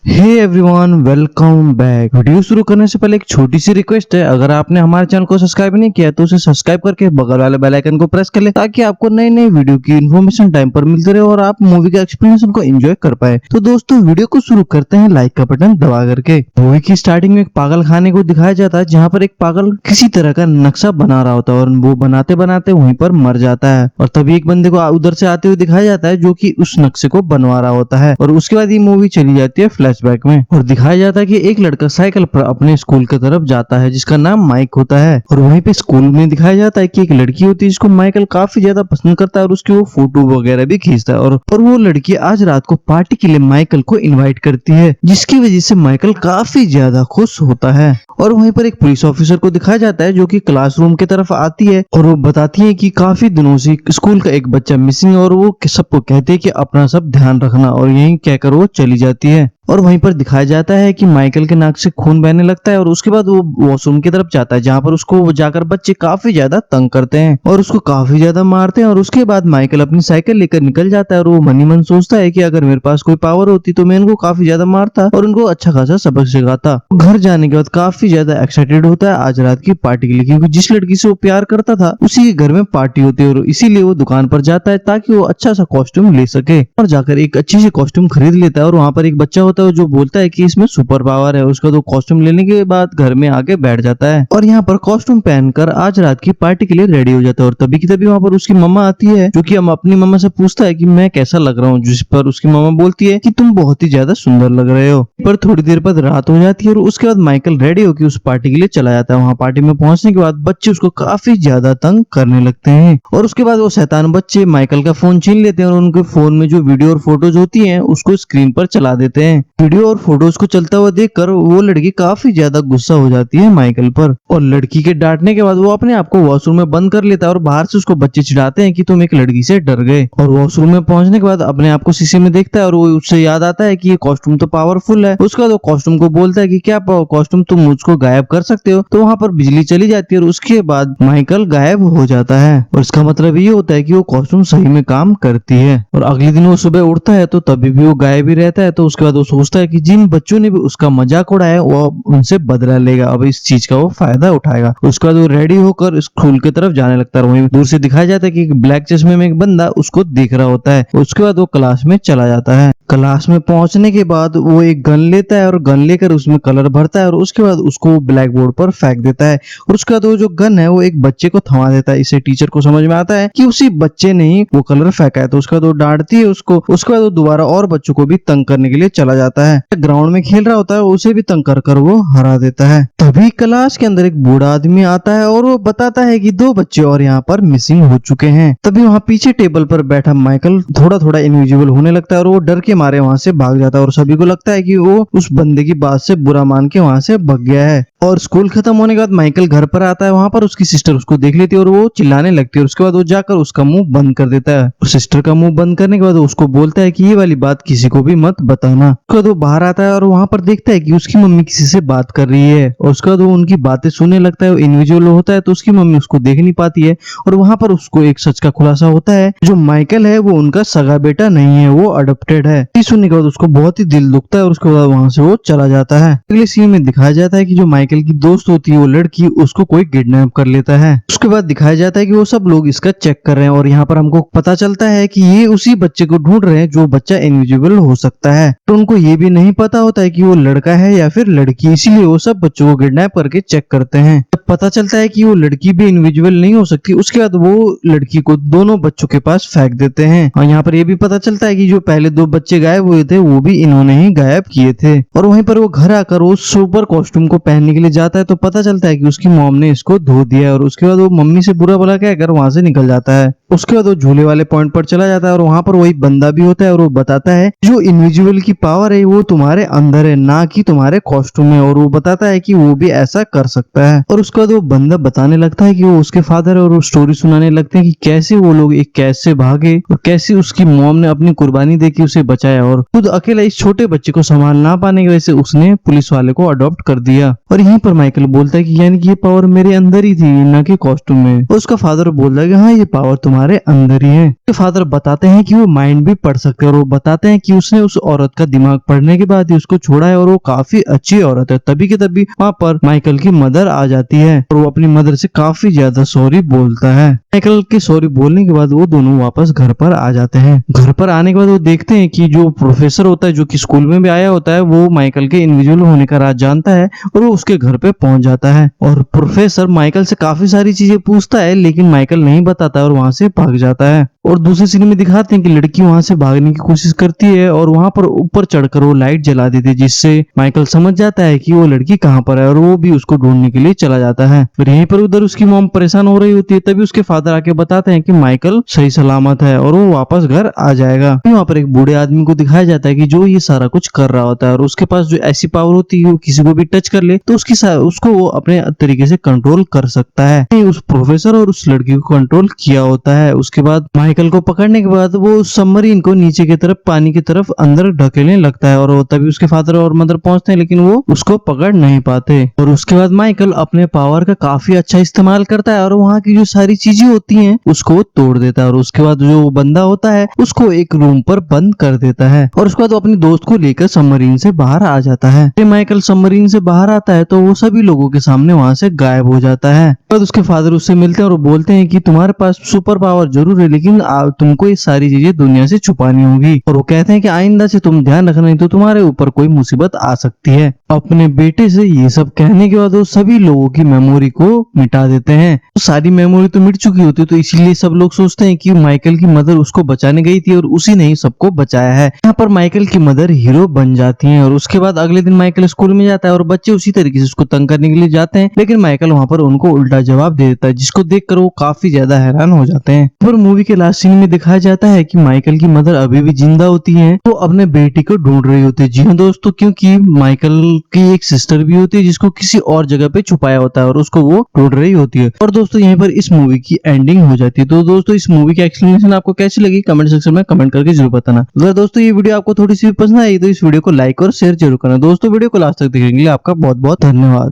हे everyone, welcome back. Video शुरू करने से पहले एक छोटी सी रिक्वेस्ट है, अगर आपने हमारे चैनल को सब्सक्राइब नहीं किया तो उसे सब्सक्राइब करके बगल वाले बेल आइकन को प्रेस कर ले, ताकि आपको नई नई वीडियो की इन्फॉर्मेशन टाइम पर मिलती रहे और आप मूवी के एक्सप्लेनेशन को एंजॉय कर पाए। तो दोस्तों, वीडियो को शुरू करते हैं लाइक का बटन दबा करके। मूवी की स्टार्टिंग में एक पागल खाने को दिखाया जाता है, जहाँ पर एक पागल किसी तरह का नक्शा बना रहा होता है और वो बनाते बनाते वहीं पर मर जाता है। और तभी एक बंदे को उधर से आते हुए दिखाया जाता है जो कि उस नक्शे को बनवा रहा होता है। और उसके बाद ये मूवी चली जाती है फ्लैशबैक में और दिखाया जाता है कि एक लड़का साइकिल पर अपने स्कूल की तरफ जाता है, जिसका नाम माइक होता है। और वहीं पे स्कूल में दिखाया जाता है कि एक लड़की होती है जिसको माइकल काफी ज्यादा पसंद करता है और उसकी वो फोटो वगैरह भी खींचता है। और वो लड़की आज रात को पार्टी के लिए माइकल को इनवाइट करती है, जिसकी वजह से माइकल काफी ज्यादा खुश होता है। और वहीं पर एक पुलिस ऑफिसर को दिखाया जाता है जो कि क्लासरूम की तरफ आती है और वो बताती है कि काफी दिनों से स्कूल का एक बच्चा मिसिंग है और वो सबको कहते हैं कि अपना सब ध्यान रखना, और यही कहकर वो चली जाती है। और वहीं पर दिखाया जाता है कि माइकल के नाक से खून बहने लगता है और उसके बाद वो वॉशरूम की तरफ जाता है, जहाँ पर उसको जाकर बच्चे काफी ज्यादा तंग करते हैं और उसको काफी ज्यादा मारते हैं। और उसके बाद माइकल अपनी साइकिल लेकर निकल जाता है और वो मन ही मन सोचता है कि अगर मेरे पास कोई पावर होती तो मैं इनको काफी ज्यादा मारता और उनको अच्छा खासा सबक सिखाता। घर जाने के बाद काफी ज्यादा एक्साइटेड होता है आज रात की पार्टी के लिए, क्योंकि जिस लड़की से वो प्यार करता था उसी के घर में पार्टी होती है और इसीलिए वो दुकान पर जाता है ताकि वो अच्छा सा कॉस्ट्यूम ले सके। और जाकर एक अच्छी सी कॉस्ट्यूम खरीद लेता है और वहाँ पर एक बच्चा होता है जो बोलता है कि इसमें सुपर पावर है। उसका तो कॉस्ट्यूम लेने के बाद घर में आके बैठ जाता है और यहाँ पर कॉस्ट्यूम पहनकर आज रात की पार्टी के लिए रेडी हो जाता है। और तभी की तभी वहाँ पर उसकी मम्मा आती है, जो कि हम अपनी मम्मा से पूछता है कि मैं कैसा लग रहा हूँ, जिस पर उसकी मम्मा बोलती है कि तुम बहुत ही ज्यादा सुंदर लग रहे हो। पर थोड़ी देर बाद रात हो जाती है और उसके बाद माइकल रेडी होकर उस पार्टी के लिए चला जाता है। वहाँ पार्टी में पहुंचने के बाद बच्चे उसको काफी ज्यादा तंग करने लगते हैं और उसके बाद वो शैतान बच्चे माइकल का फोन छीन लेते हैं और उनके फोन में जो वीडियो और फोटोज होती हैं उसको स्क्रीन पर चला देते हैं। वीडियो और फोटोज को चलता हुआ देखकर वो लड़की काफी ज्यादा गुस्सा हो जाती है माइकल पर और लड़की के डांटने के बाद वो अपने आप को वॉशरूम में बंद कर लेता है और बाहर से उसको बच्चे चिढ़ाते हैं कि तुम एक लड़की से डर गए। और वॉशरूम में पहुंचने के बाद अपने आप को शीशे में देखता है और वो उससे याद आता है कि ये कॉस्ट्यूम तो पावरफुल है। उसके बाद वो कॉस्ट्यूम को बोलता है कि क्या कॉस्ट्यूम तुम मुझको गायब कर सकते हो। तो वहाँ पर बिजली चली जाती है और उसके बाद माइकल गायब हो जाता है और इसका मतलब ये होता है कि वो कॉस्ट्यूम सही में काम करती है। और अगले दिन वो सुबह उठता है तो तभी भी वो गायब ही रहता है। तो उसके बाद वो सोचता है कि जिन बच्चों ने भी उसका मजाक उड़ाया वो उनसे बदला लेगा, अब इस चीज का वो फायदा उठाएगा। उसके बाद वो रेडी होकर स्कूल की तरफ जाने लगता है। वहीं दूर से दिखाया जाता है कि ब्लैक चश्मे में एक बंदा उसको देख रहा होता है। उसके बाद वो क्लास में चला जाता है। क्लास में पहुंचने के बाद वो एक गन लेता है और गन लेकर उसमें कलर भरता है और उसके बाद उसको ब्लैक बोर्ड पर फेंक देता है। और उसके बाद वो जो गन है वो एक बच्चे को थमा देता है। इससे टीचर को समझ में आता है कि उसी बच्चे ने ही वो कलर फेंका है। तो उसके बाद वो डांटती है उसको। उसके बाद वो दोबारा और बच्चों को भी तंग करने के लिए चला जाता है। ग्राउंड में खेल रहा होता है, उसे भी तंग कर वो हरा देता है। तभी क्लास के अंदर एक बूढ़ा आदमी आता है और वो बताता है कि 2 बच्चे और यहाँ पर मिसिंग हो चुके हैं। तभी वहाँ पीछे टेबल पर बैठा माइकल थोड़ा थोड़ा इनविजिबल होने लगता है और वो डर के मारे वहाँ से भाग जाता है और सभी को लगता है कि वो उस बंदे की बात से बुरा मान के वहाँ से भाग गया है। और स्कूल खत्म होने के बाद माइकल घर पर आता है। वहाँ पर उसकी सिस्टर उसको देख लेती है और वो चिल्लाने लगती है। उसके बाद वो जाकर उसका मुंह बंद कर देता है और सिस्टर का मुंह बंद करने के बाद उसको बोलता है कि ये वाली बात किसी को भी मत बताना। उसके बाद वो बाहर आता है और वहाँ पर देखता है कि उसकी मम्मी किसी से बात कर रही है और उसके बाद वो उनकी बातें सुनने लगता है। वो इनविजिबल होता है तो उसकी मम्मी उसको देख नहीं पाती है और वहाँ पर उसको एक सच का खुलासा होता है, जो माइकल है वो उनका सगा बेटा नहीं है, वो अडॉप्टेड है। ये सुनने के बाद उसको बहुत ही दिल दुखता है और उसके बाद वहाँ से वो चला जाता है। अगले सीन में दिखाया जाता है कि जो माइकल की दोस्त होती है वो लड़की, उसको कोई किडनैप कर लेता है। उसके बाद दिखाया जाता है कि वो सब लोग इसका चेक कर रहे हैं और यहाँ पर हमको पता चलता है कि ये उसी बच्चे को ढूंढ रहे हैं जो बच्चा इनविजिबल हो सकता है। तो उनको ये भी नहीं पता होता है कि वो लड़का है या फिर लड़की, इसीलिए वो सब बच्चों को किडनैप करके चेक करते हैं। तब पता चलता है कि वो लड़की भी इनविजिबल नहीं हो सकती। उसके बाद वो लड़की को दोनों बच्चों के पास फेंक देते हैं और यहाँ पर ये भी पता चलता है कि जो पहले 2 बच्चे गायब हुए थे वो भी इन्होंने ही गायब किए थे। और वहीं पर वो घर आकर वो सुपर कॉस्ट्यूम को पहनने के लिए जाता है तो पता चलता है कि उसकी मॉम ने इसको धो दिया है और उसके बाद वो मम्मी से बुरा भला कहकर वहां से निकल जाता है। उसके बाद वो झूले वाले पॉइंट पर चला जाता है और वहां पर वही बंदा भी होता है और वो बताता है जो इनविजिबल की पावर है वो तुम्हारे अंदर है, ना कि तुम्हारे कॉस्ट्यूम में। और वो बताता है कि वो भी ऐसा कर सकता है। और उसके बाद वो बंदा बताने लगता है कि वो उसके फादर है और वो स्टोरी सुनाने लगते हैं कि कैसे वो लोग एक कैद से भागे और कैसे उसकी मॉम ने अपनी कुर्बानी देके उसे बचाया और खुद अकेला इस छोटे बच्चे को संभाल ना पाने की वजह से उसने पुलिस वाले को अडॉप्ट कर दिया। और यहीं पर माइकल बोलता है कि यानी कि ये पावर मेरे अंदर ही थी, ना कि कॉस्ट्यूम में। उसका फादर बोलता है कि हाँ, ये पावर तुम्हारे अंदर ही है। उसके फादर बताते हैं कि वो माइंड भी पढ़ सकते हैं और वो बताते हैं कि उसने उस औरत का दिमाग पढ़ने के बाद ही उसको छोड़ा है और वो काफी अच्छी औरत है। तभी के तभी वहाँ पर माइकल की मदर आ जाती है और वो अपनी मदर से काफी ज्यादा सॉरी बोलता है। माइकल के सॉरी बोलने के बाद वो दोनों वापस घर पर आ जाते हैं। घर पर आने के बाद वो देखते हैं कि जो प्रोफेसर होता है, जो कि स्कूल में भी आया होता है, वो माइकल के इनविजिबल होने का राज जानता है और वो उसके घर पे पहुंच जाता है। और प्रोफेसर माइकल से काफी सारी चीजें पूछता है, लेकिन माइकल नहीं बताता और वहां से भाग जाता है। और दूसरे सीन में दिखाते हैं कि लड़की वहां से भागने की कोशिश करती है और वहां पर ऊपर चढ़कर वो लाइट जला देती है, जिससे माइकल समझ जाता है कि वो लड़की कहाँ पर है और वो भी उसको ढूंढने के लिए चला जाता है। फिर यहीं पर उधर उसकी मॉम परेशान हो रही होती है, तभी उसके फादर आके बताते हैं कि माइकल सही सलामत है और वो वापस घर आ जाएगा। वहाँ पर एक बूढ़े आदमी को दिखाया जाता है कि जो ये सारा कुछ कर रहा होता है और उसके पास जो ऐसी पावर होती है, वो किसी को भी टच कर ले तो उसको वो अपने तरीके से कंट्रोल कर सकता है। उस प्रोफेसर और उस लड़की को कंट्रोल किया होता है। उसके बाद माइकल को पकड़ने के बाद वो सबमरीन को नीचे की तरफ, पानी की तरफ अंदर ढकेलने लगता है और तभी उसके फादर और मदर पहुंचते हैं, लेकिन वो उसको पकड़ नहीं पाते। और उसके बाद माइकल अपने पावर का काफी अच्छा इस्तेमाल करता है और वहाँ की जो सारी चीजें होती हैं उसको वो तोड़ देता है और उसके बाद जो बंदा होता है उसको एक रूम पर बंद कर देता है और उसके बाद वो अपने दोस्त को लेकर सबमरीन से बाहर आ जाता है। जब माइकल सबमरीन से बाहर आता है तो वो सभी लोगों के सामने वहां से गायब हो जाता है। बाद उसके फादर उससे मिलते हैं और बोलते हैं कि तुम्हारे पास सुपर पावर जरूर है, लेकिन तुमको ये सारी चीजें दुनिया से छुपानी होगी। और वो कहते हैं कि आइंदा से तुम ध्यान रखना, नहीं तो तुम्हारे ऊपर कोई मुसीबत आ सकती है। अपने बेटे से ये सब कहने के बाद वो सभी लोगों की मेमोरी को मिटा देते हैं। तो सारी मेमोरी तो मिट चुकी होती है, तो इसीलिए सब लोग सोचते हैं कि माइकल की मदर उसको बचाने गई थी और उसी ने ही सबको बचाया है। यहाँ पर माइकल की मदर हीरो बन जाती हैं और उसके बाद अगले दिन माइकल स्कूल में जाता है और बच्चे उसी तरीके से उसको तंग करने के लिए जाते हैं, लेकिन माइकल वहाँ पर उनको उल्टा जवाब दे देता है, जिसको देखकर वो काफी ज्यादा हैरान हो जाते हैं। पर मूवी के लास्ट सीन में दिखाया जाता है कि माइकल की मदर अभी भी जिंदा होती है, तो अपने बेटी को ढूंढ रही होती है। जी हाँ दोस्तों, क्योंकि माइकल की एक सिस्टर भी होती है जिसको किसी और जगह पे छुपाया होता है और उसको वो ढूंढ रही होती है। और दोस्तों यहीं पर इस मूवी की एंडिंग हो जाती है। तो दोस्तों इस मूवी की एक्सप्लेनेशन आपको कैसी लगी कमेंट सेक्शन में कमेंट करके जरूर बताना। अगर दोस्तों ये वीडियो आपको थोड़ी सी पसंद आई तो इस वीडियो को लाइक और शेयर जरूर करना। दोस्तों वीडियो को लास्ट तक देखने के लिए आपका बहुत बहुत धन्यवाद।